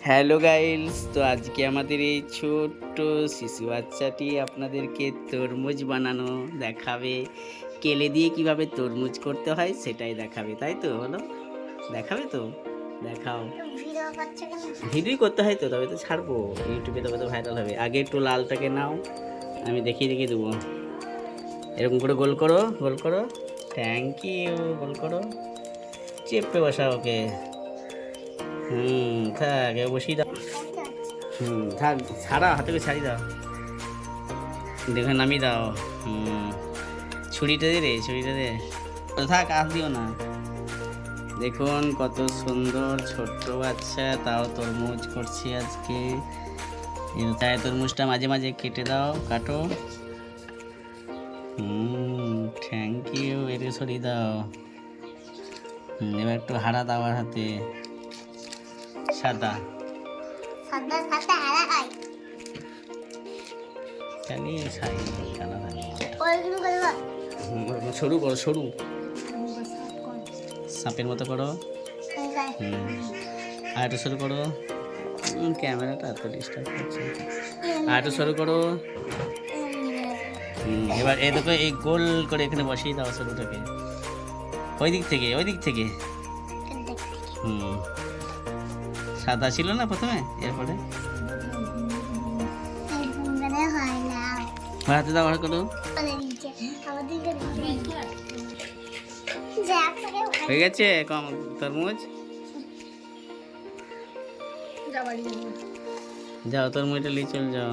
Hello guys, তো আজকে আমাদের এই ছোট্ট শিশু বাচ্চাটি আপনাদেরকে তরমুজ বানানো দেখাবে। কেলে দিয়ে কিভাবে তরমুজ করতে হয় সেটাই দেখাবে, তাই তো? বলো, দেখাবে তো? দেখাও। ভিডিও করতে হয় তো, তবে তো ছাড়বো ইউটিউবে, তবে তো ভাইরাল হবে। আগে একটু লালটাকে নাও, আমি দেখিয়ে দেখিয়ে দেবো। এরকম করে গোল করো, গোল করো। Thank you. গোল করো, চেপে বসা ওকে। থাক, বসিয়ে দাও। থাক, ছাড়া হাতে করে ছাড়ি দাও, দেখে নামিয়ে দাও। ছুরিটা দে রে, ছুরিটা দে। থাক, আস দিও না। দেখুন কত সুন্দর ছোট্ট বাচ্চা, তাও তরমুজ করছি আজকে। তাই তরমুজটা মাঝে মাঝে কেটে দাও, কাটো। Thank you. এতে সরিয়ে দাও। এবার একটু হারা দাও আর হাতে। সাদা সরু করো, সরু সাপের মতো করো। আর একটু শুরু করো। ক্যামেরাটা এত ডিস্টার্ব করছে। আর একটু শুরু করো। এবার এই দেখো, এই গোল করে এখানে বসিয়ে দাও সরুটাকে। ওই দিক থেকে, ওই দিক থেকে। সাদা ছিল না প্রথমে, এরপরে হাতে দাও, আর করো। হয়ে গেছে কম তরমুজ। যাও তরমুজটা নিয়ে চলে যাও।